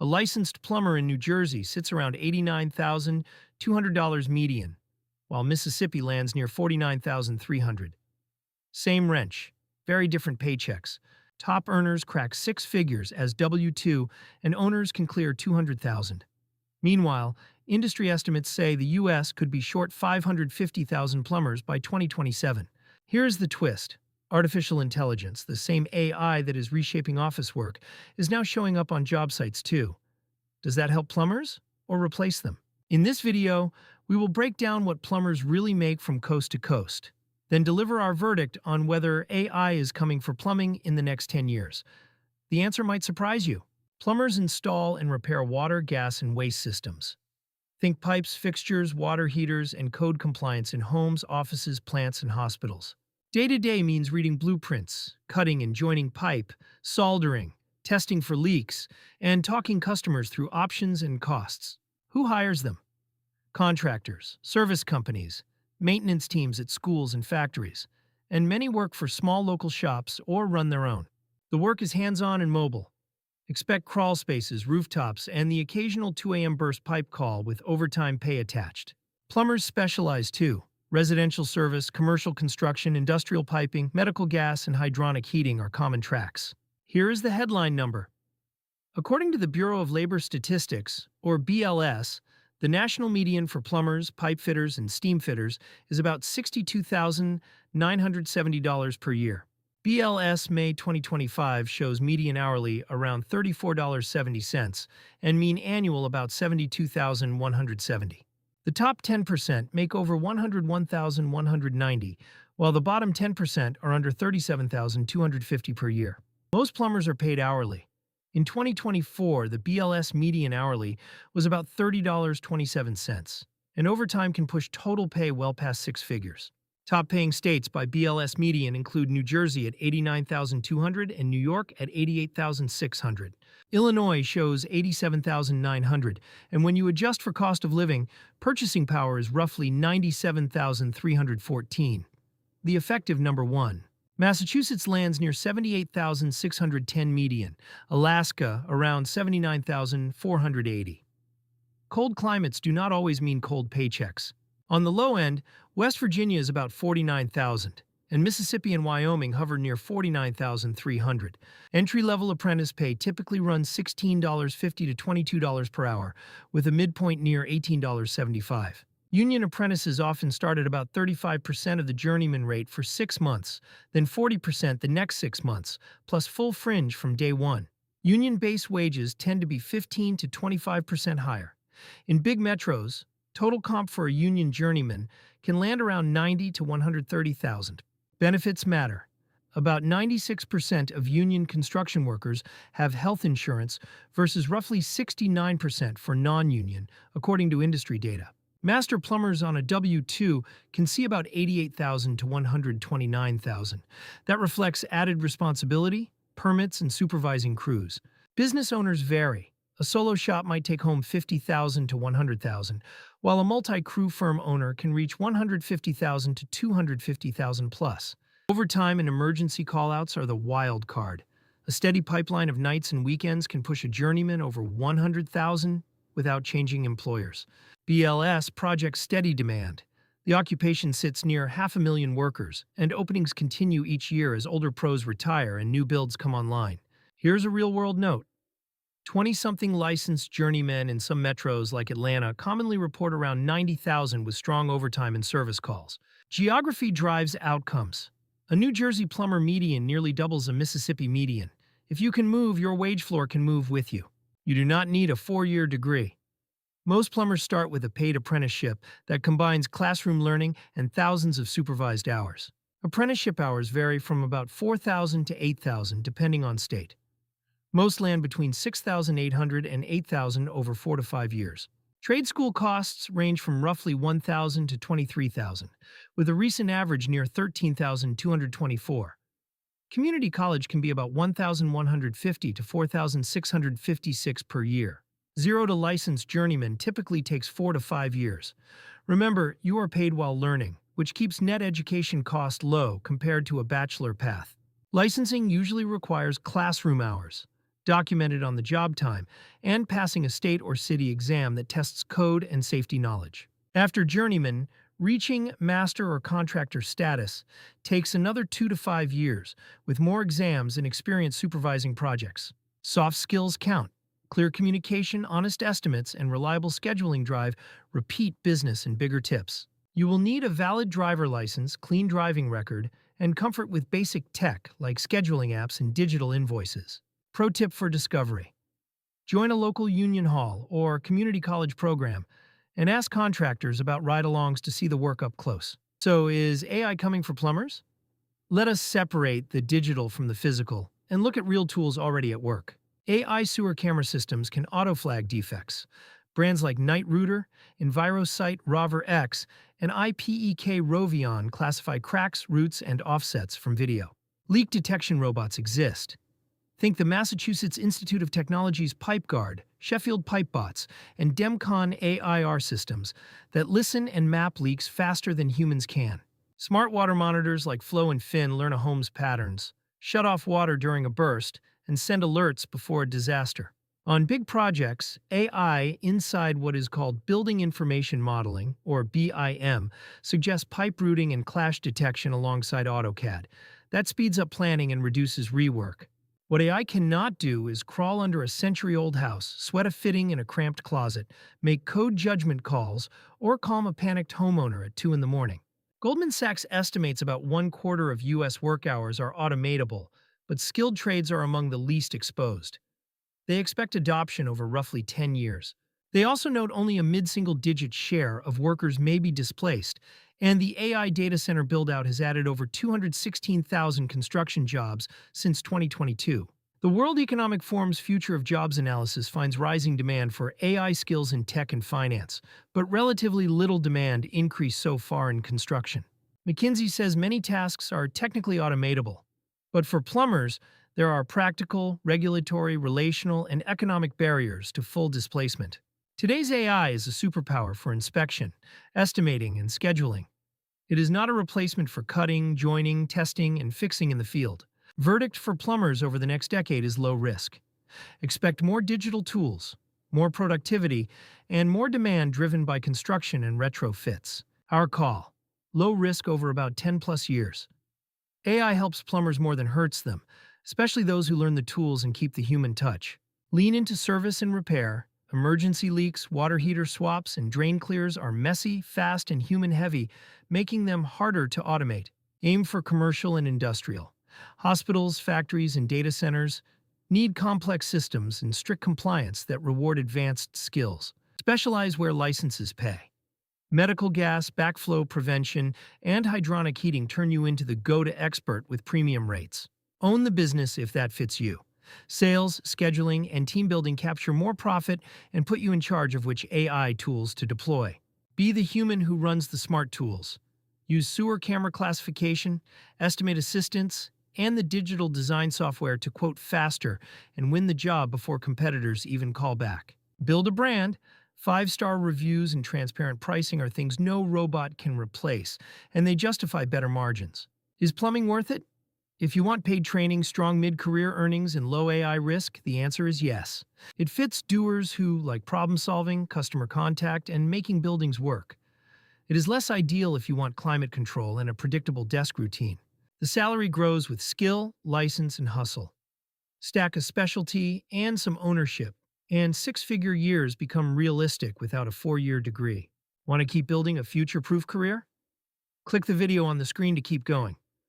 A licensed plumber in New Jersey sits around $89,200 median, while Mississippi lands near $49,300. Same wrench, very different paychecks. Top earners crack six figures as W-2, and owners can clear $200,000. Meanwhile, industry estimates say the U.S. could be short 550,000 plumbers by 2027. Here's the twist. Artificial intelligence, the same AI that is reshaping office work, is now showing up on job sites too. Does that help plumbers or replace them? In this video, we will break down what plumbers really make from coast to coast, then deliver our verdict on whether AI is coming for plumbing in the next 10 years. The answer might surprise you. Plumbers install and repair water, gas, and waste systems. Think pipes, fixtures, water heaters, and code compliance in homes, offices, plants, and hospitals. Day-to-day means reading blueprints, cutting and joining pipe, soldering, testing for leaks, and talking customers through options and costs. Who hires them? Contractors, service companies, maintenance teams at schools and factories, and many work for small local shops or run their own. The work is hands-on and mobile. Expect crawl spaces, rooftops, and the occasional 2 a.m. burst pipe call with overtime pay attached. Plumbers specialize too. Residential service, commercial construction, industrial piping, medical gas, and hydronic heating are common tracks. Here is the headline number. According to the Bureau of Labor Statistics, or BLS, the national median for plumbers, pipe fitters, and steam fitters is about $62,970 per year. BLS May 2025 shows median hourly around $34.70 and mean annual about $72,170. The top 10% make over $101,190, while the bottom 10% are under $37,250 per year. Most plumbers are paid hourly. In 2024, the BLS median hourly was about $30.27, and overtime can push total pay well past six figures. Top-paying states by BLS median include New Jersey at $89,200 and New York at $88,600. Illinois shows $87,900, and when you adjust for cost of living, purchasing power is roughly $97,314. The effective number 1. Massachusetts lands near $78,610 median, Alaska around $79,480. Cold climates do not always mean cold paychecks. On the low end, West Virginia is about $49,000, and Mississippi and Wyoming hover near $49,300. Entry-level apprentice pay typically runs $16.50 to $22 per hour, with a midpoint near $18.75. Union apprentices often start at about 35% of the journeyman rate for 6 months, then 40% the next 6 months, plus full fringe from day one. Union base wages tend to be 15 to 25% higher. In big metros, total comp for a union journeyman can land around $90,000 to $130,000. Benefits matter. About 96% of union construction workers have health insurance versus roughly 69% for non-union, according to industry data. Master plumbers on a W-2 can see about $88,000 to $129,000. That reflects added responsibility, permits, and supervising crews. Business owners vary. A solo shop might take home $50,000 to $100,000, while a multi-crew firm owner can reach $150,000 to $250,000 plus. Overtime and emergency callouts are the wild card. A steady pipeline of nights and weekends can push a journeyman over $100,000 without changing employers. BLS projects steady demand. The occupation sits near 500,000 workers, and openings continue each year as older pros retire and new builds come online. Here's a real-world note. 20-something licensed journeymen in some metros like Atlanta commonly report around 90,000 with strong overtime and service calls. Geography drives outcomes. A New Jersey plumber median nearly doubles a Mississippi median. If you can move, your wage floor can move with you. You do not need a 4-year degree. Most plumbers start with a paid apprenticeship that combines classroom learning and thousands of supervised hours. Apprenticeship hours vary from about 4,000 to 8,000 depending on state. Most land between 6,800 and 8,000 over 4 to 5 years. Trade school costs range from roughly $1,000 to $23,000, with a recent average near $13,224. Community college can be about $1,150 to $4,656 per year. Zero to licensed journeyman typically takes 4 to 5 years. Remember, you are paid while learning, which keeps net education cost low compared to a bachelor path. Licensing usually requires classroom hours. documented on the job time, and passing a state or city exam that tests code and safety knowledge. After journeyman, reaching master or contractor status takes another 2 to 5 years, with more exams and experience supervising projects. Soft skills count. Clear communication, honest estimates, and reliable scheduling drive repeat business and bigger tips. You will need a valid driver license, clean driving record, and comfort with basic tech like scheduling apps and digital invoices. Pro tip for discovery: join a local union hall or community college program and ask contractors about ride-alongs to see the work up close. So, is AI coming for plumbers? Let us separate the digital from the physical and look at real tools already at work. AI sewer camera systems can auto-flag defects. Brands like Night-Router, EnviroSite Rover X, and IPEK Rovion classify cracks, roots, and offsets from video. Leak detection robots exist. Think the Massachusetts Institute of Technology's PipeGuard, Sheffield PipeBots, and Demcon AIR systems that listen and map leaks faster than humans can. Smart water monitors like Flow and Fin learn a home's patterns, shut off water during a burst, and send alerts before a disaster. On big projects, AI inside what is called Building Information Modeling, or BIM, suggests pipe routing and clash detection alongside AutoCAD. That speeds up planning and reduces rework. What AI cannot do is crawl under a century-old house, sweat a fitting in a cramped closet, make code judgment calls, or calm a panicked homeowner at 2 in the morning. Goldman Sachs estimates about 1/4 of U.S. work hours are automatable, but skilled trades are among the least exposed. They expect adoption over roughly 10 years. They also note only a mid-single-digit share of workers may be displaced, and the AI data center build-out has added over 216,000 construction jobs since 2022. The World Economic Forum's Future of Jobs analysis finds rising demand for AI skills in tech and finance, but relatively little demand increased so far in construction. McKinsey says many tasks are technically automatable, but for plumbers, there are practical, regulatory, relational, and economic barriers to full displacement. Today's AI is a superpower for inspection, estimating, and scheduling. It is not a replacement for cutting, joining, testing, and fixing in the field. Verdict for plumbers over the next decade is low risk. Expect more digital tools, more productivity, and more demand driven by construction and retrofits. Our call: low risk over about 10+ years. AI helps plumbers more than hurts them, especially those who learn the tools and keep the human touch. Lean into service and repair. Emergency leaks, water heater swaps, and drain clears are messy, fast, and human-heavy, making them harder to automate. Aim for commercial and industrial. Hospitals, factories, and data centers need complex systems and strict compliance that reward advanced skills. Specialize where licenses pay. Medical gas, backflow prevention, and hydronic heating turn you into the go-to expert with premium rates. Own the business if that fits you. Sales, scheduling, and team building capture more profit and put you in charge of which AI tools to deploy. Be the human who runs the smart tools. Use sewer camera classification, estimate assistance, and the digital design software to quote faster and win the job before competitors even call back. Build a brand. 5-star reviews and transparent pricing are things no robot can replace, and they justify better margins. Is plumbing worth it? If you want paid training, strong mid-career earnings, and low AI risk, the answer is yes. It fits doers who like problem-solving, customer contact, and making buildings work. It is less ideal if you want climate control and a predictable desk routine. The salary grows with skill, license, and hustle. Stack a specialty and some ownership, and 6-figure years become realistic without a 4-year degree. Want to keep building a future-proof career? Click the video on the screen to keep going.